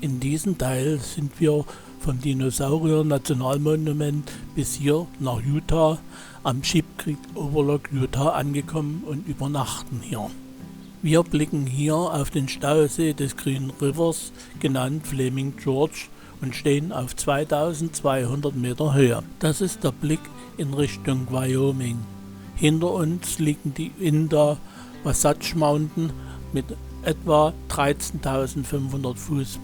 In diesem Teil sind wir vom Dinosaurier-Nationalmonument bis hier nach Utah am Sheep Creek Overlook, Utah angekommen und übernachten hier. Wir blicken hier auf den Stausee des Green Rivers, genannt Flaming Gorge, und stehen auf 2200 Meter Höhe. Das ist der Blick in Richtung Wyoming. Hinter uns liegen die Wasatch Mountain mit etwa 13.500 Fuß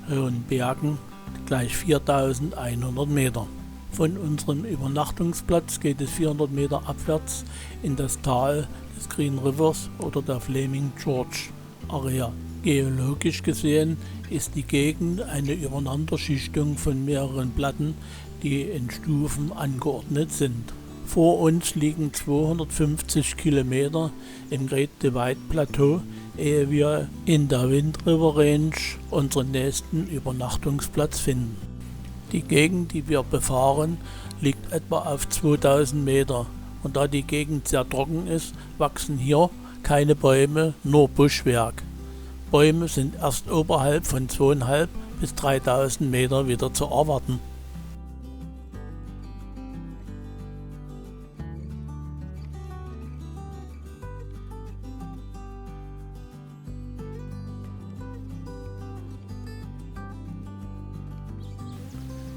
hohen Bergen, gleich 4.100 Meter. Von unserem Übernachtungsplatz geht es 400 Meter abwärts in das Tal des Green Rivers oder der Flaming Gorge Area. Geologisch gesehen ist die Gegend eine Übereinanderschichtung von mehreren Platten, die in Stufen angeordnet sind. Vor uns liegen 250 Kilometer im Great Divide Plateau, ehe wir in der Wind River Range unseren nächsten Übernachtungsplatz finden. Die Gegend, die wir befahren, liegt etwa auf 2000 Meter und da die Gegend sehr trocken ist, wachsen hier keine Bäume, nur Buschwerk. Bäume sind erst oberhalb von 2.500 bis 3000 Meter wieder zu erwarten.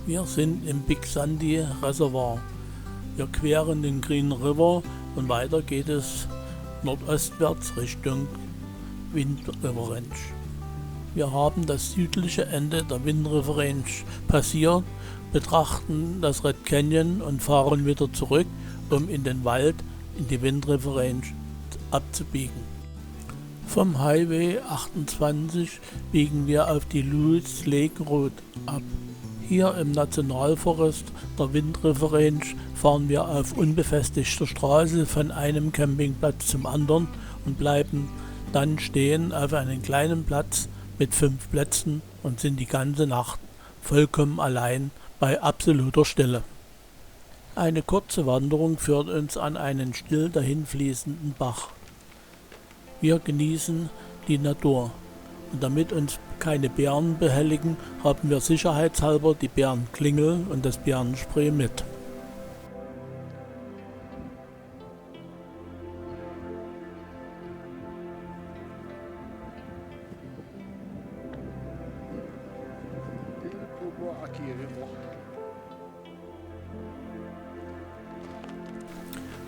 Wir sind im Big Sandy Reservoir. Wir queren den Green River und weiter geht es nordostwärts Richtung Wind River Range. Wir haben das südliche Ende der Wind River Range passiert, betrachten das Red Canyon und fahren wieder zurück, um in den Wald in die Wind River Range abzubiegen. Vom Highway 28 biegen wir auf die Lewis Lake Road ab. Hier im Nationalforest der Wind River Range fahren wir auf unbefestigter Straße von einem Campingplatz zum anderen und bleiben dann stehen auf einem kleinen Platz mit 5 Plätzen und sind die ganze Nacht vollkommen allein bei absoluter Stille. Eine kurze Wanderung führt uns an einen still dahinfließenden Bach. Wir genießen die Natur. Und damit uns keine Bären behelligen, haben wir sicherheitshalber die Bärenklingel und das Bärenspray mit.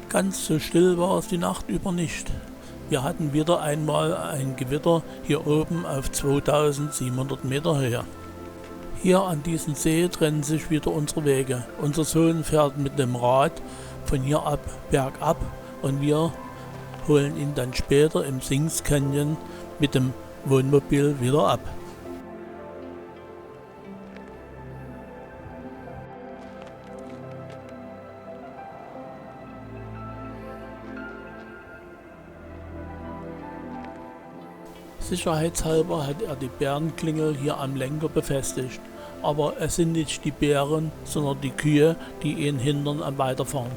Ganz so still war es die Nacht über nicht. Wir hatten wieder einmal ein Gewitter hier oben auf 2700 Meter Höhe. Hier an diesem See trennen sich wieder unsere Wege. Unser Sohn fährt mit dem Rad von hier ab bergab und wir holen ihn dann später im Sings Canyon mit dem Wohnmobil wieder ab. Sicherheitshalber hat er die Bärenklingel hier am Lenker befestigt, aber es sind nicht die Bären, sondern die Kühe, die ihn hindern am Weiterfahren.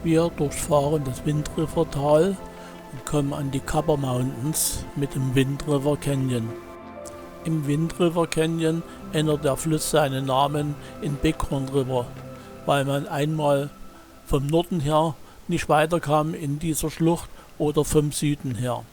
Wir durchfahren das Wind River Tal und kommen an die Copper Mountains mit dem Wind River Canyon. Im Wind River Canyon ändert der Fluss seinen Namen in Bighorn River, weil man einmal vom Norden her nicht weiterkam in dieser Schlucht oder vom Süden her.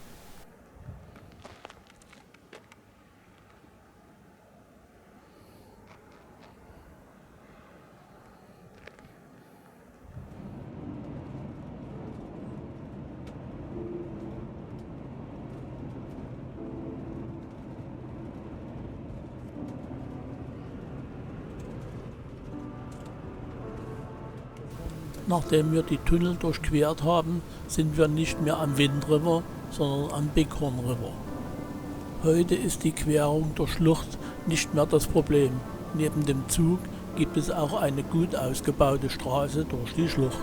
Nachdem wir die Tunnel durchquert haben, sind wir nicht mehr am Wind River, sondern am Bighorn River. Heute ist die Querung der Schlucht nicht mehr das Problem. Neben dem Zug gibt es auch eine gut ausgebaute Straße durch die Schlucht.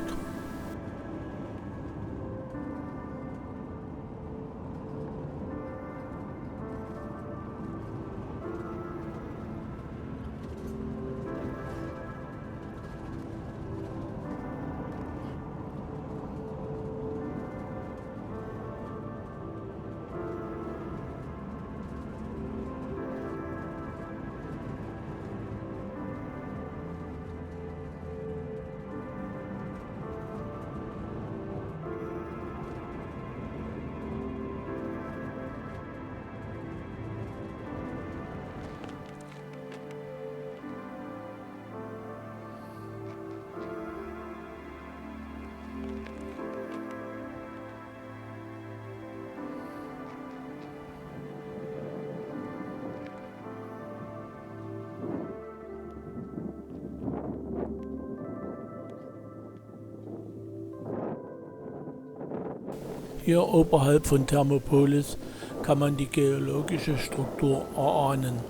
Hier oberhalb von Thermopolis kann man die geologische Struktur erahnen,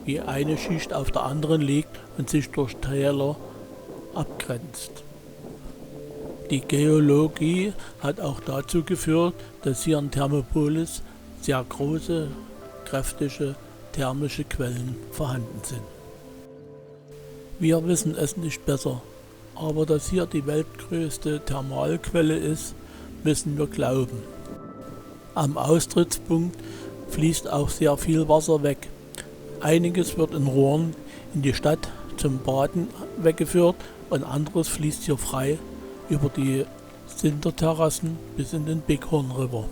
wie eine Schicht auf der anderen liegt und sich durch Täler abgrenzt. Die Geologie hat auch dazu geführt, dass hier in Thermopolis sehr große, kräftige thermische Quellen vorhanden sind. Wir wissen es nicht besser, aber dass hier die weltgrößte Thermalquelle ist, müssen wir glauben. Am Austrittspunkt fließt auch sehr viel Wasser weg. Einiges wird in Rohren in die Stadt zum Baden weggeführt und anderes fließt hier frei über die Sinterterrassen bis in den Bighorn River.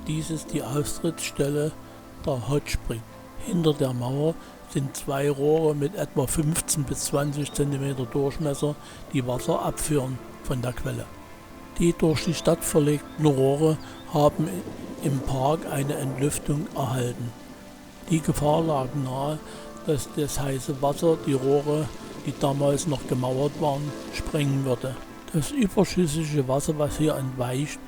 Dies ist die Austrittsstelle der Hot Spring. Hinter der Mauer sind zwei Rohre mit etwa 15 bis 20 cm Durchmesser, die Wasser abführen von der Quelle. Die durch die Stadt verlegten Rohre haben im Park eine Entlüftung erhalten. Die Gefahr lag nahe, dass das heiße Wasser die Rohre, die damals noch gemauert waren, sprengen würde. Das überschüssige Wasser, was hier entweicht,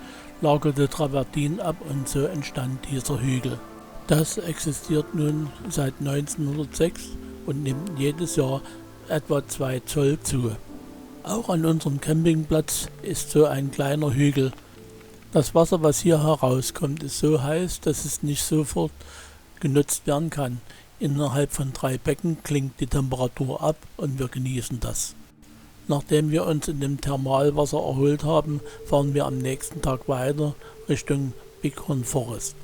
lagerte Travertin ab und so entstand dieser Hügel. Das existiert nun seit 1906 und nimmt jedes Jahr etwa 2 Zoll zu. Auch an unserem Campingplatz ist so ein kleiner Hügel. Das Wasser, was hier herauskommt, ist so heiß, dass es nicht sofort genutzt werden kann. Innerhalb von 3 Becken klingt die Temperatur ab und wir genießen das. Nachdem wir uns in dem Thermalwasser erholt haben, fahren wir am nächsten Tag weiter Richtung Bighorn Forest.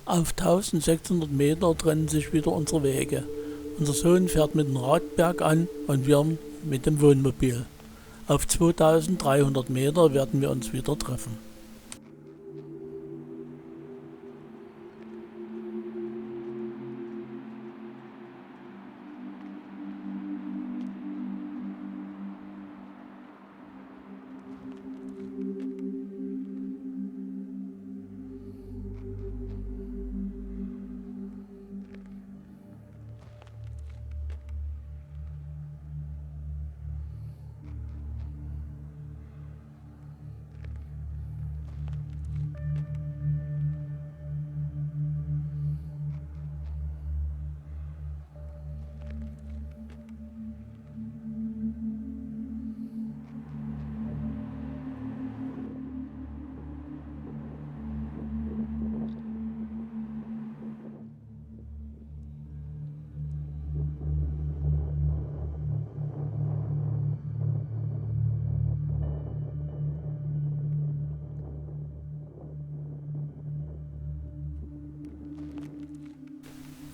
Auf 1600 Meter trennen sich wieder unsere Wege. Unser Sohn fährt mit dem Radberg an und wir mit dem Wohnmobil. Auf 2300 Meter werden wir uns wieder treffen.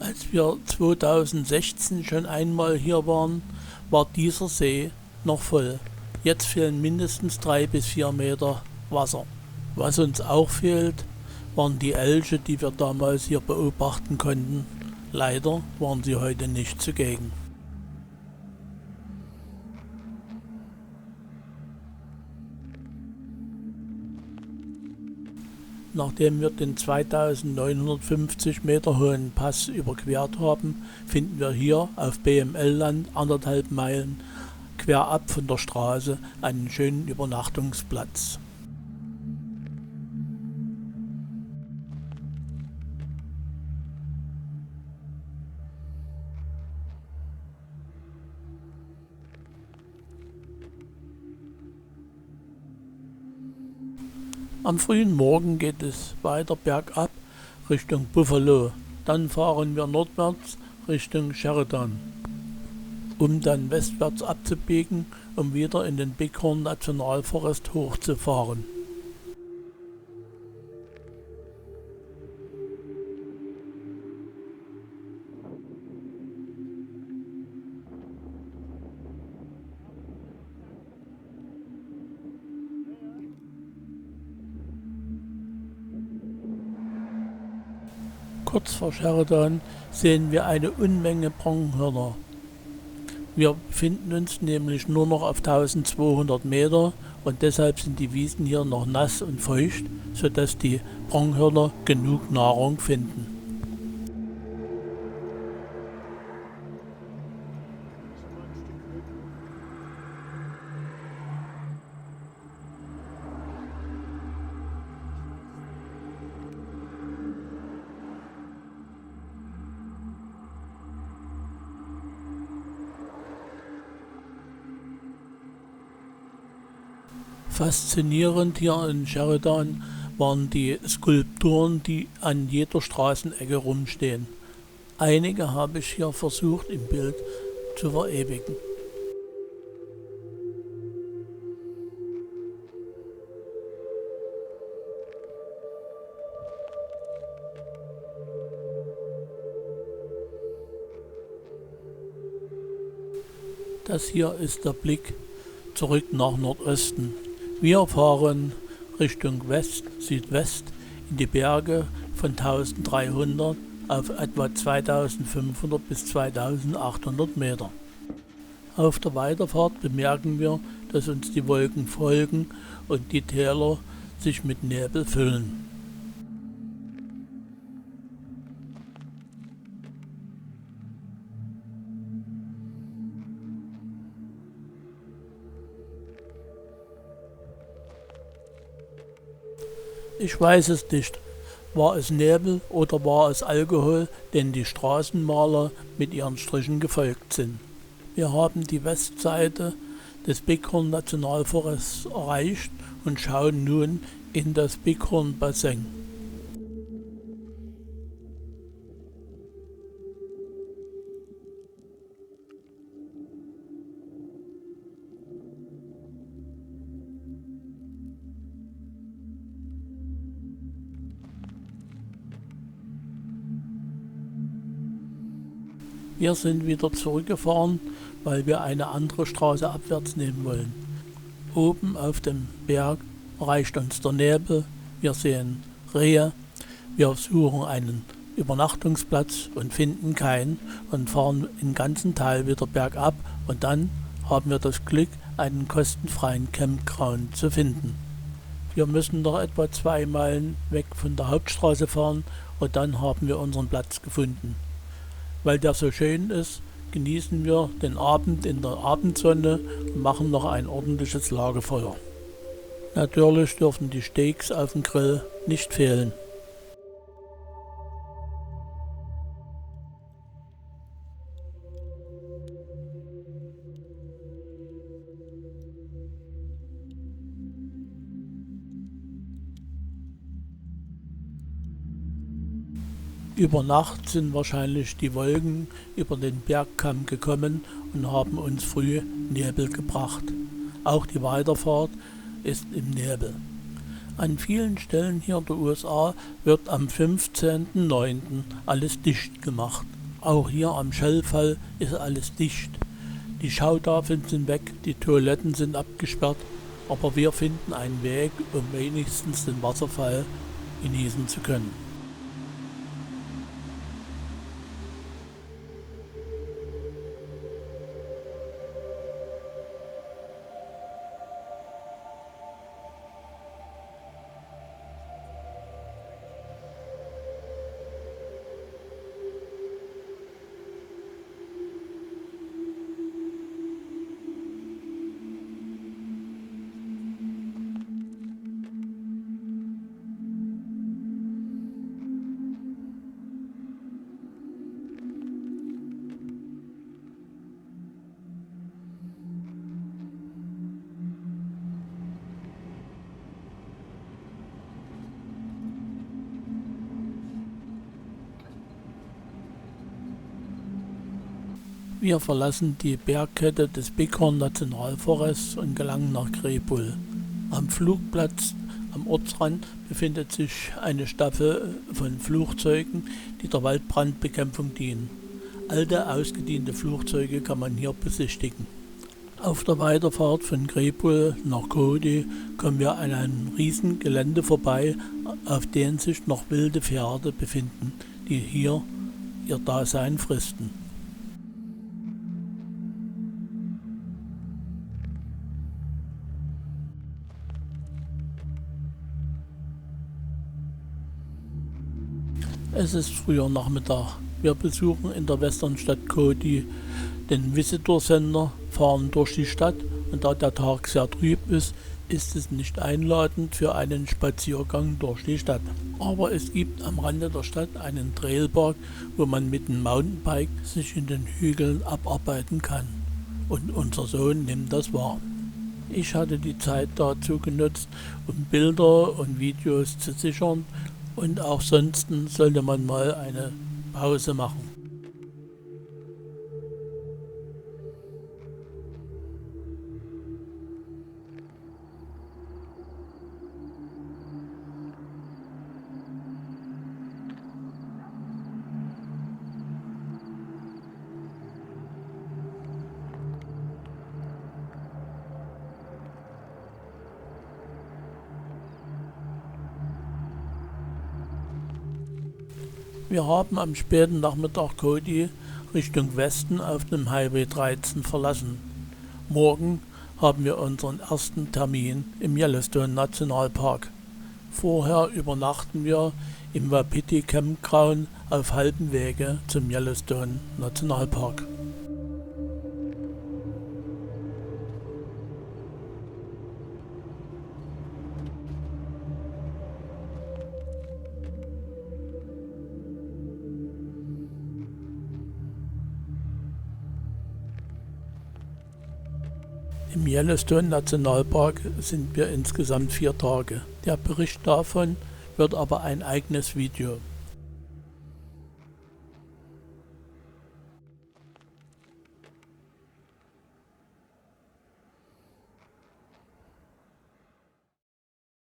Als wir 2016 schon einmal hier waren, war dieser See noch voll. Jetzt fehlen mindestens 3 bis 4 Meter Wasser. Was uns auch fehlt, waren die Elche, die wir damals hier beobachten konnten. Leider waren sie heute nicht zugegen. Nachdem wir den 2950 Meter hohen Pass überquert haben, finden wir hier auf BML-Land 1,5 Meilen quer ab von der Straße einen schönen Übernachtungsplatz. Am frühen Morgen geht es weiter bergab Richtung Buffalo. Dann fahren wir nordwärts Richtung Sheridan, um dann westwärts abzubiegen, um wieder in den Bighorn Nationalforest hochzufahren. Kurz vor Sheridan sehen wir eine Unmenge Pronghörner. Wir befinden uns nämlich nur noch auf 1200 Meter und deshalb sind die Wiesen hier noch nass und feucht, sodass die Pronghörner genug Nahrung finden. Faszinierend hier in Sheridan waren die Skulpturen, die an jeder Straßenecke rumstehen. Einige habe ich hier versucht im Bild zu verewigen. Das hier ist der Blick zurück nach Nordosten. Wir fahren Richtung Südwest in die Berge von 1300 auf etwa 2500 bis 2800 Meter. Auf der Weiterfahrt bemerken wir, dass uns die Wolken folgen und die Täler sich mit Nebel füllen. Ich weiß es nicht. War es Nebel oder war es Alkohol, den die Straßenmaler mit ihren Strichen gefolgt sind? Wir haben die Westseite des Bighorn Nationalforests erreicht und schauen nun in das Bighorn Bassin. Wir sind wieder zurückgefahren, weil wir eine andere Straße abwärts nehmen wollen. Oben auf dem Berg erreicht uns der Nebel, wir sehen Rehe, wir suchen einen Übernachtungsplatz und finden keinen und fahren im ganzen Tal wieder bergab und dann haben wir das Glück, einen kostenfreien Campground zu finden. Wir müssen noch etwa 2 Meilen weg von der Hauptstraße fahren und dann haben wir unseren Platz gefunden. Weil der so schön ist, genießen wir den Abend in der Abendsonne und machen noch ein ordentliches Lagerfeuer. Natürlich dürfen die Steaks auf dem Grill nicht fehlen. Über Nacht sind wahrscheinlich die Wolken über den Bergkamm gekommen und haben uns früh Nebel gebracht. Auch die Weiterfahrt ist im Nebel. An vielen Stellen hier in der USA wird am 15.09. alles dicht gemacht. Auch hier am Schellfall ist alles dicht. Die Schautafeln sind weg, die Toiletten sind abgesperrt, aber wir finden einen Weg, um wenigstens den Wasserfall genießen zu können. Wir verlassen die Bergkette des Bighorn Nationalforests und gelangen nach Greybull. Am Flugplatz am Ortsrand befindet sich eine Staffel von Flugzeugen, die der Waldbrandbekämpfung dienen. Alte, ausgediente Flugzeuge kann man hier besichtigen. Auf der Weiterfahrt von Greybull nach Cody kommen wir an einem riesen Gelände vorbei, auf dem sich noch wilde Pferde befinden, die hier ihr Dasein fristen. Es ist früher Nachmittag. Wir besuchen in der Westernstadt Cody den Visitor Center, fahren durch die Stadt und da der Tag sehr trüb ist, ist es nicht einladend für einen Spaziergang durch die Stadt. Aber es gibt am Rande der Stadt einen Trailpark, wo man mit dem Mountainbike sich in den Hügeln abarbeiten kann. Und unser Sohn nimmt das wahr. Ich hatte die Zeit dazu genutzt, um Bilder und Videos zu sichern, und auch sonst sollte man mal eine Pause machen. Wir haben am späten Nachmittag Cody Richtung Westen auf dem Highway 13 verlassen. Morgen haben wir unseren ersten Termin im Yellowstone Nationalpark. Vorher übernachten wir im Wapiti Campground auf halbem Wege zum Yellowstone Nationalpark. Im Yellowstone Nationalpark sind wir insgesamt 4 Tage. Der Bericht davon wird aber ein eigenes Video.